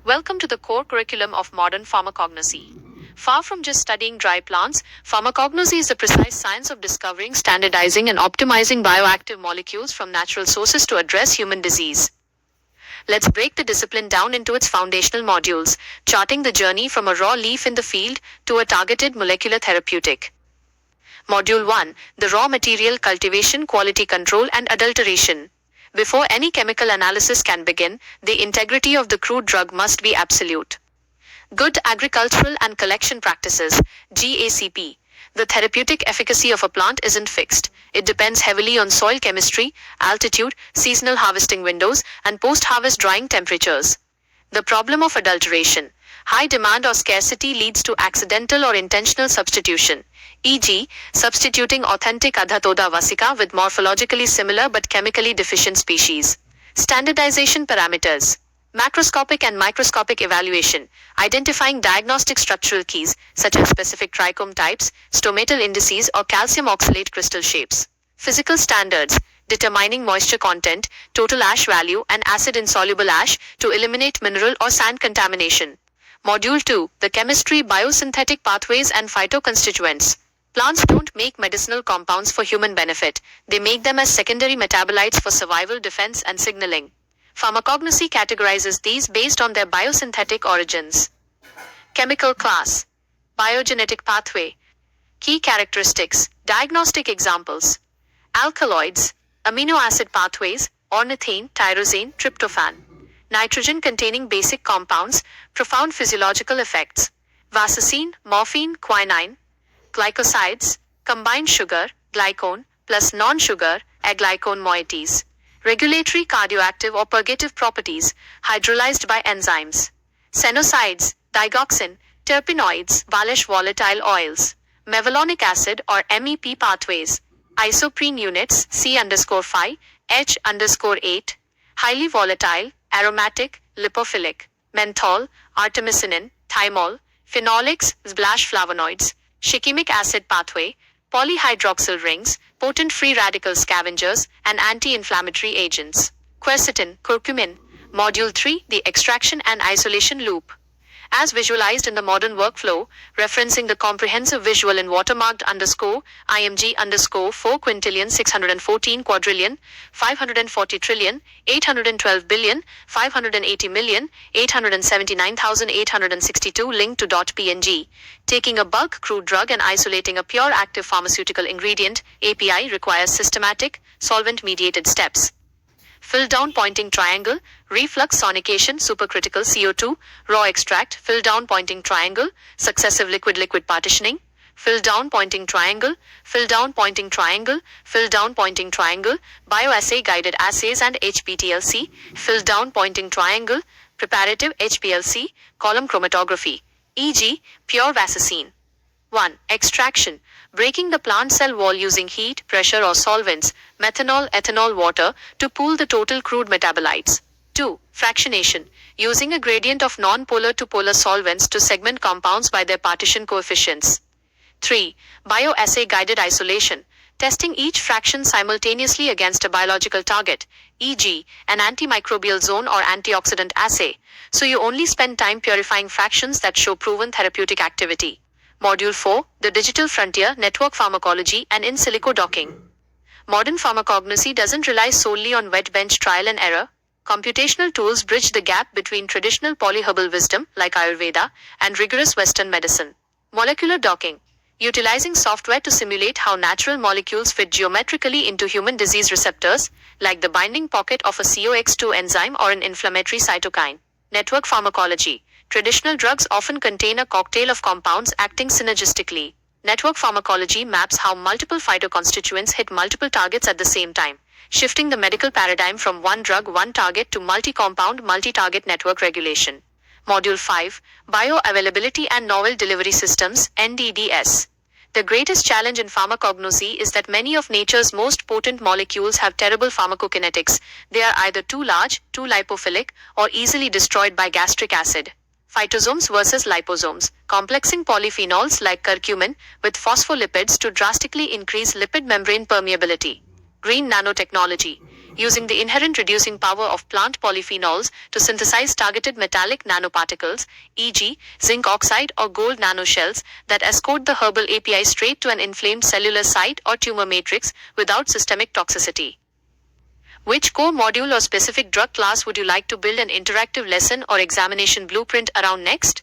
Welcome to the core curriculum of modern pharmacognosy. Far from just studying dry plants, pharmacognosy is the precise science of discovering, standardizing, and optimizing bioactive molecules from natural sources to address human disease. Let's break the discipline down into its foundational modules, charting the journey from a raw leaf in the field to a targeted molecular therapeutic. Module 1: The raw material cultivation, quality control, and adulteration. Before any chemical analysis can begin, the integrity of the crude drug must be absolute. Good agricultural and collection practices, GACP. The therapeutic efficacy of a plant isn't fixed. It depends heavily on soil chemistry, altitude, seasonal harvesting windows, and post-harvest drying temperatures. The problem of adulteration. High demand or scarcity leads to accidental or intentional substitution, e.g., substituting authentic Adhatoda vasica with morphologically similar but chemically deficient species. Standardization parameters. Macroscopic and microscopic evaluation, identifying diagnostic structural keys such as specific trichome types, stomatal indices, or calcium oxalate crystal shapes. Physical standards, determining moisture content, total ash value, and acid-insoluble ash to eliminate mineral or sand contamination. Module 2: The chemistry, biosynthetic pathways, and phytoconstituents. Plants don't make medicinal compounds for human benefit. They make them as secondary metabolites for survival, defense, and signaling. Pharmacognosy categorizes these based on their biosynthetic origins. Chemical class. Biogenetic pathway. Key characteristics. Diagnostic examples. Alkaloids. Amino acid pathways. Ornithine, tyrosine, tryptophan. Nitrogen-containing basic compounds. Profound physiological effects. Vasicine, morphine, quinine. Glycosides. Combined sugar, glycone, plus non-sugar, aglycone moieties. Regulatory, cardioactive, or purgative properties, hydrolyzed by enzymes. Senosides, digoxin, terpenoids, Walsh volatile oils. Mevalonic acid or MEP pathways. Isoprene units, C_5, H_8. Highly volatile, aromatic, lipophilic. Menthol, artemisinin, thymol. Phenolics, splash flavonoids. Shikimic acid pathway. Polyhydroxyl rings, potent free radical scavengers, and anti-inflammatory agents. Quercetin, curcumin. Module 3: The extraction and isolation loop. As visualized in the modern workflow, referencing the comprehensive visual in watermarked _IMG_4 quintillion 614 quadrillion 540 trillion 812 billion 580 million 879,862 linked to .png. Taking a bulk crude drug and isolating a pure active pharmaceutical ingredient, API, requires systematic, solvent-mediated steps. Fill down pointing triangle, reflux sonication, supercritical CO2, raw extract, fill down pointing triangle, successive liquid-liquid partitioning, fill down pointing triangle, fill down pointing triangle, fill down pointing triangle, bioassay guided assays and HPLC, fill down pointing triangle, preparative HPLC, column chromatography, e.g., pure vasicine. 1. Extraction. Breaking the plant cell wall using heat, pressure, or solvents, methanol, ethanol, water, to pool the total crude metabolites. 2. Fractionation. Using a gradient of non-polar to polar solvents to segment compounds by their partition coefficients. 3. Bioassay guided isolation. Testing each fraction simultaneously against a biological target, e.g., an antimicrobial zone or antioxidant assay, so you only spend time purifying fractions that show proven therapeutic activity. Module 4: The Digital Frontier, Network Pharmacology, and In Silico Docking. Modern pharmacognosy doesn't rely solely on wet bench trial and error. Computational tools bridge the gap between traditional polyherbal wisdom, like Ayurveda, and rigorous Western medicine. Molecular docking. Utilizing software to simulate how natural molecules fit geometrically into human disease receptors, like the binding pocket of a COX2 enzyme or an inflammatory cytokine. Network pharmacology. Traditional drugs often contain a cocktail of compounds acting synergistically. Network pharmacology maps how multiple phytoconstituents hit multiple targets at the same time, shifting the medical paradigm from one drug, one target to multi-compound, multi-target network regulation. Module 5: Bioavailability and Novel Delivery Systems, NDDS. The greatest challenge in pharmacognosy is that many of nature's most potent molecules have terrible pharmacokinetics. They are either too large, too lipophilic, or easily destroyed by gastric acid. Phytosomes versus liposomes, complexing polyphenols like curcumin with phospholipids to drastically increase lipid membrane permeability. Green nanotechnology. using the inherent reducing power of plant polyphenols to synthesize targeted metallic nanoparticles, e.g., zinc oxide or gold nanoshells, that escort the herbal API straight to an inflamed cellular site or tumor matrix without systemic toxicity. Which core module or specific drug class would you like to build an interactive lesson or examination blueprint around next?